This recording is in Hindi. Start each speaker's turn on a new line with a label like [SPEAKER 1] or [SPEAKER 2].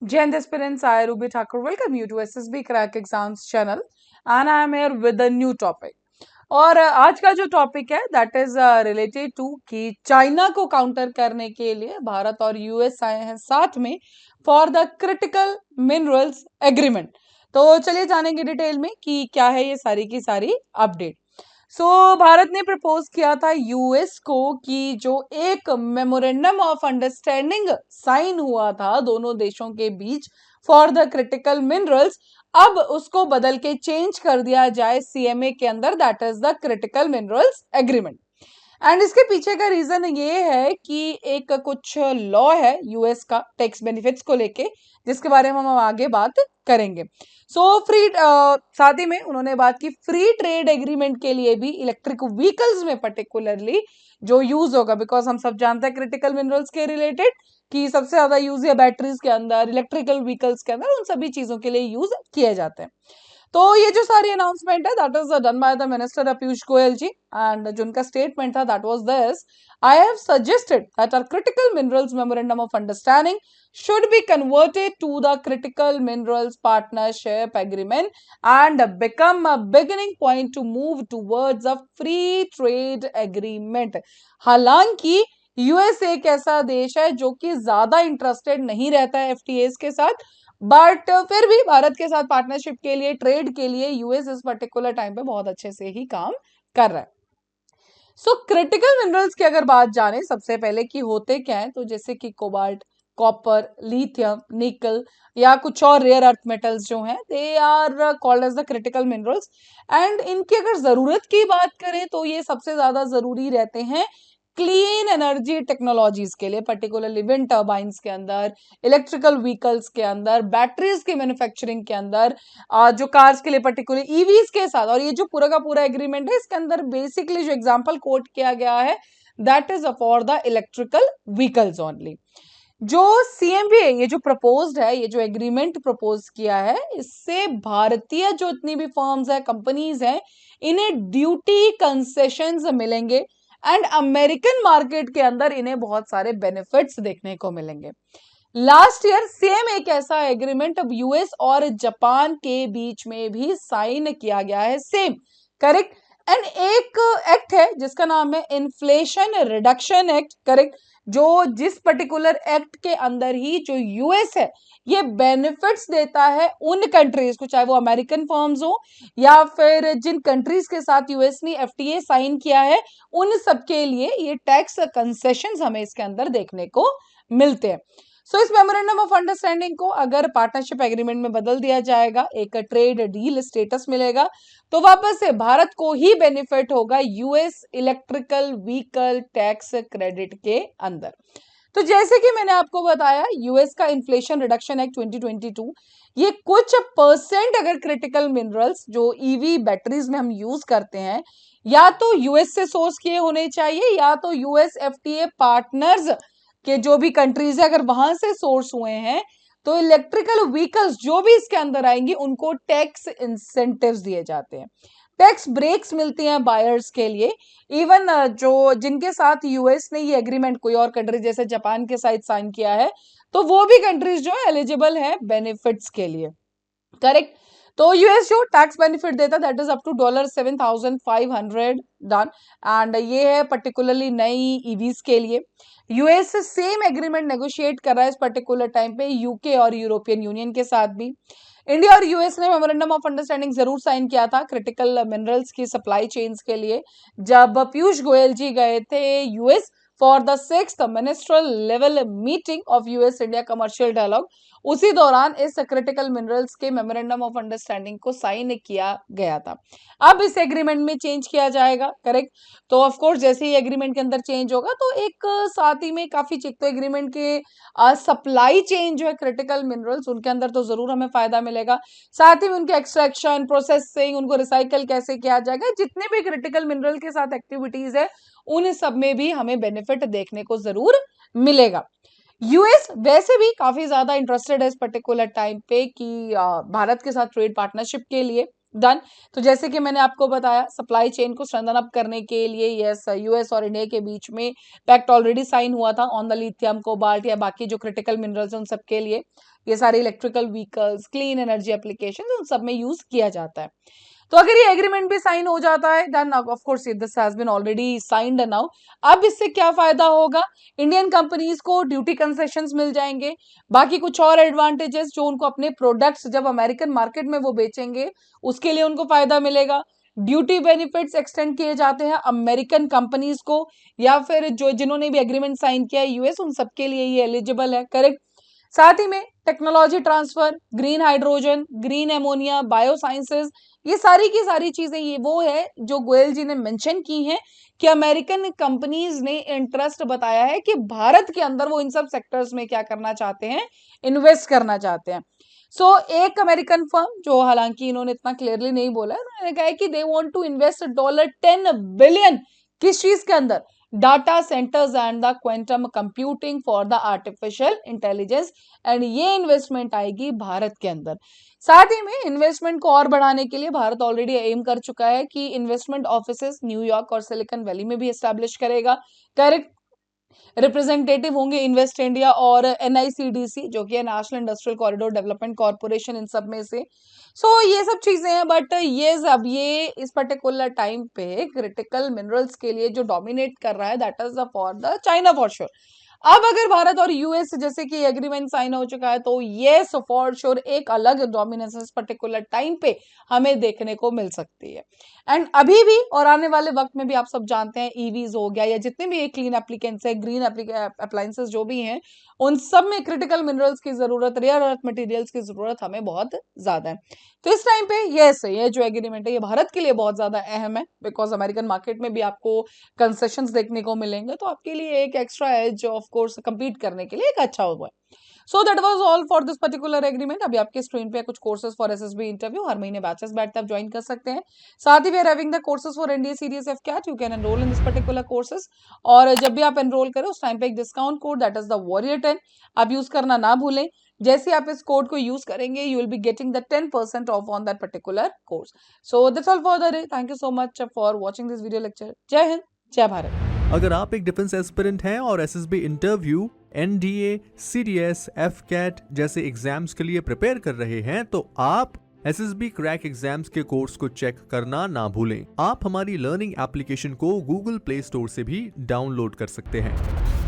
[SPEAKER 1] Jai Hind aspirants, I Ruby Thakur welcome you to SSB Crack Exams channel and I am here with a new topic. और आज का जो टॉपिक है दैट इज रिलेटेड टू कि चाइना को काउंटर करने के लिए भारत और यूएस आए हैं साथ में for the critical minerals agreement. तो चलिए जानेंगे डिटेल में कि क्या है ये सारी की सारी अपडेट। भारत ने प्रपोज किया था यूएस को कि जो एक मेमोरेंडम ऑफ अंडरस्टैंडिंग साइन हुआ था दोनों देशों के बीच फॉर द क्रिटिकल मिनरल्स, अब उसको बदल के चेंज कर दिया जाए सीएमए के अंदर, that is the critical minerals agreement. And इसके पीछे का रीजन ये है कि एक कुछ लॉ है यूएस का टैक्स बेनिफिट्स को लेके, जिसके बारे में हम आगे बात करेंगे। साथ ही में उन्होंने बात की फ्री ट्रेड एग्रीमेंट के लिए भी इलेक्ट्रिक व्हीकल्स में पर्टिकुलरली जो यूज होगा, बिकॉज हम सब जानते हैं क्रिटिकल मिनरल्स के रिलेटेड कि सबसे ज्यादा यूज है बैटरीज के अंदर, इलेक्ट्रिकल व्हीकल्स के अंदर, उन सभी चीजों के लिए यूज किए जाते हैं। तो ये जो सारी अनाउंसमेंट है that is done by the minister Piyush Goyal ji, and जो उनका स्टेटमेंट था that was this: I have suggested that our critical minerals memorandum of understanding should be converted to the critical minerals partnership agreement and become a beginning point to move towards a free trade agreement। हालांकि यूएस एक ऐसा देश है जो कि ज्यादा इंटरेस्टेड नहीं रहता है एफटीएस के साथ, बट फिर भी भारत के साथ पार्टनरशिप के लिए, ट्रेड के लिए यूएस इस पर्टिकुलर टाइम पे बहुत अच्छे से ही काम कर रहा है। क्रिटिकल मिनरल्स की अगर बात जाने सबसे पहले कि होते क्या है, तो जैसे कि कोबाल्ट, कॉपर, लिथियम, निकल या कुछ और रेयर अर्थ मेटल्स जो हैं, they are called as the critical minerals. And इनकी अगर जरूरत की बात करें तो ये सबसे ज्यादा जरूरी रहते हैं क्लीन एनर्जी टेक्नोलॉजीज के लिए, पर्टिकुलरली विंड टर्बाइंस के अंदर, इलेक्ट्रिकल व्हीकल्स के अंदर, बैटरीज की मैन्युफैक्चरिंग के अंदर, जो कार्स के लिए पर्टिकुलर ईवीज के साथ। और ये जो पूरा का पूरा एग्रीमेंट है इसके अंदर बेसिकली जो एग्जांपल कोट किया गया है that is for the electrical vehicles only. जो सीएमबी ये जो प्रपोज्ड है, ये जो एग्रीमेंट प्रपोज किया है, इससे भारतीय जो इतनी भी फर्म्स है, कंपनीज हैं, इन्हें ड्यूटी कंसेशंस मिलेंगे एंड अमेरिकन मार्केट के अंदर इन्हें बहुत सारे बेनिफिट्स देखने को मिलेंगे। लास्ट ईयर सेम एक ऐसा एग्रीमेंट अब यूएस और जापान के बीच में भी साइन किया गया है, सेम, करेक्ट। एंड एक एक्ट है जिसका नाम है इन्फ्लेशन रिडक्शन एक्ट, करेक्ट, जो जिस पर्टिकुलर एक्ट के अंदर ही जो यूएस है ये बेनिफिट्स देता है उन कंट्रीज को, चाहे वो अमेरिकन फर्म्स हो या फिर जिन कंट्रीज के साथ यूएस ने एफटीए साइन किया है, उन सब के लिए ये टैक्स कंसेशंस हमें इसके अंदर देखने को मिलते हैं। इस मेमोरेंडम ऑफ अंडरस्टैंडिंग को अगर पार्टनरशिप एग्रीमेंट में बदल दिया जाएगा, एक ट्रेड डील स्टेटस मिलेगा, तो वापस से भारत को ही बेनिफिट होगा US electrical vehicle tax credit के अंदर। तो जैसे कि मैंने आपको बताया, यूएस का इन्फ्लेशन रिडक्शन एक्ट 2022 ये कुछ परसेंट अगर क्रिटिकल मिनरल्स जो ईवी बैटरीज में हम यूज करते हैं, या तो यूएस से सोर्स किए होने चाहिए या तो यूएस एफटीए पार्टनर्स के जो भी कंट्रीज है अगर वहां से सोर्स हुए हैं, तो इलेक्ट्रिकल व्हीकल्स जो भी इसके अंदर आएंगी उनको टैक्स इंसेंटिव्स दिए जाते हैं, टैक्स ब्रेक्स मिलती हैं बायर्स के लिए। इवन जो जिनके साथ यूएस ने ये एग्रीमेंट कोई और कंट्री जैसे जापान के साथ साइन किया है, तो वो भी कंट्रीज जो है एलिजिबल है बेनिफिट्स के लिए, करेक्ट। तो यूएस जो टैक्स बेनिफिट देता है that is up to $7,500 done, and ये है पर्टिकुलरली नई ईवीज के लिए। यूएस सेम एग्रीमेंट नेगोशिएट कर रहा है इस पर्टिकुलर टाइम पे यूके और यूरोपियन यूनियन के साथ भी। इंडिया और यूएस ने मेमोरेंडम ऑफ अंडरस्टैंडिंग जरूर साइन किया था क्रिटिकल मिनरल्स की सप्लाई चेन्स के लिए, जब पीयूष गोयल जी गए थे US for the 6th ministerial level meeting of US India commercial dialogue. उसी दौरान इस क्रिटिकल मिनरल्स के मेमोरेंडम ऑफ अंडरस्टैंडिंग को साइन किया गया था। अब इस एग्रीमेंट में चेंज किया जाएगा, करेक्ट। तो ऑफ कोर्स जैसे ही एग्रीमेंट के अंदर चेंज होगा तो एक साथ ही में काफी चीज, तो एग्रीमेंट के सप्लाई चेन जो है क्रिटिकल मिनरल्स उनके अंदर तो जरूर हमें फायदा मिलेगा, साथ ही में उनके एक्सट्रैक्शन, प्रोसेसिंग, उनको रिसाइकल कैसे किया जाएगा, जितने भी क्रिटिकल मिनरल के साथ एक्टिविटीज है उन सब में भी हमें बेनिफिट देखने को जरूर मिलेगा। यूएस वैसे भी काफी ज्यादा इंटरेस्टेड है इस पर्टिकुलर टाइम पे कि भारत के साथ ट्रेड पार्टनरशिप के लिए, डन। तो जैसे कि मैंने आपको बताया, सप्लाई चेन को स्ट्रेंथन अप करने के लिए यस, यूएस और इंडिया के बीच में पैक्ट ऑलरेडी साइन हुआ था ऑन द लिथियम, कोबाल्ट या बाकी जो क्रिटिकल मिनरल्स उन सब के लिए। ये सारे electrical vehicles, clean energy application, उन सब में यूज किया जाता है। तो अगर ये एग्रीमेंट भी साइन हो जाता है, then of course this has been already signed now. अब इससे क्या फायदा होगा? इंडियन कंपनीज को ड्यूटी कंसेशंस मिल जाएंगे, बाकी कुछ और एडवांटेजेस जो उनको अपने प्रोडक्ट्स जब अमेरिकन मार्केट में वो बेचेंगे उसके लिए उनको फायदा मिलेगा। ड्यूटी बेनिफिट्स एक्सटेंड किए जाते हैं अमेरिकन कंपनीज को, या फिर जो जिन्होंने भी एग्रीमेंट साइन किया है यूएस, उन सबके लिए ये एलिजिबल है, करेक्ट। साथ ही में technology transfer, green hydrogen, green ammonia, bio sciences, ये सारी की सारी चीजें ये वो है जो गोयल जी ने मेंशन की हैं कि अमेरिकन कंपनीज ने इंटरेस्ट बताया है कि भारत के अंदर वो इन सब सेक्टर्स में क्या करना चाहते हैं, इन्वेस्ट करना चाहते हैं। सो एक अमेरिकन फर्म, जो हालांकि इन्होंने इतना क्लियरली नहीं बोला है, उन्होंने कहा है कि they want to invest $10 billion किस चीज के अंदर, data centres and the quantum computing for the artificial intelligence, and ये इन्वेस्टमेंट आएगी भारत के अंदर। साथ ही में इन्वेस्टमेंट को और बढ़ाने के लिए भारत ऑलरेडी एम कर चुका है कि इन्वेस्टमेंट ऑफिसेस न्यूयॉर्क और सिलिकॉन वैली में भी एस्टैब्लिश करेगा, करेक्ट। रिप्रेजेंटेटिव होंगे इन्वेस्ट इंडिया और एनआईसीडीसी, जो कि है national industrial corridor development corporation, इन सब में से। ये सब चीजें हैं, बट ये अब ये इस पर्टिकुलर टाइम पे क्रिटिकल मिनरल्स के लिए जो डोमिनेट कर रहा है, that is for the China for sure. अब अगर भारत और यूएस जैसे कि एग्रीमेंट साइन हो चुका है, तो ये फॉर श्योर एक अलग डोमिनेंस इस पर्टिकुलर टाइम पे हमें देखने को मिल सकती है। एंड अभी भी और आने वाले वक्त में भी आप सब जानते हैं, ईवीज हो गया या जितने भी क्लीन एप्लीकेंट्स है, ग्रीन अप्लायंसेस जो भी हैं, उन सब में क्रिटिकल मिनरल्स की जरूरत, रेयर अर्थ मटेरियल्स की जरूरत हमें बहुत ज्यादा है। तो इस टाइम पे ये जो एग्रीमेंट है ये भारत के लिए बहुत ज्यादा अहम है, बिकॉज अमेरिकन मार्केट में भी आपको कंसेशंस देखने को मिलेंगे, तो आपके लिए एक extra edge of course compete करने के लिए एक अच्छा हुआ है। So that was all for this particular agreement. अभी आपके स्क्रीन पे कुछ कोर्सेज फॉर एसएसबी इंटरव्यू, हर महीने बैचेस बैठते हैं, आप ज्वाइन कर सकते हैं। साथ ही we are having the courses for NDA CDS AFCAT, you can enroll in this particular courses. और जब भी आप एनरोल करें उस टाइम पे एक discount code, that is the वॉरियर10, आप यूज करना ना भूलें। जैसे आप इस कोड को यूज करेंगे, you will be getting the 10% of on that particular course. So that's all for the day. Thank you so much for watching this video lecture. जय हिंद, जय भारत।
[SPEAKER 2] अगर आप एक डिफेंस एस्पिरेंट हैं और SSB interview, NDA, CDS, AFCAT जैसे एग्जाम्स के लिए प्रिपेयर कर रहे हैं, तो आप एसएसबी क्रैक एग्जाम्स के कोर्स को चेक करना ना भूलें। आप हमारी लर्निंग एप्लीकेशन को गूगल प्ले स्टोर से भी डाउनलोड कर सकते हैं।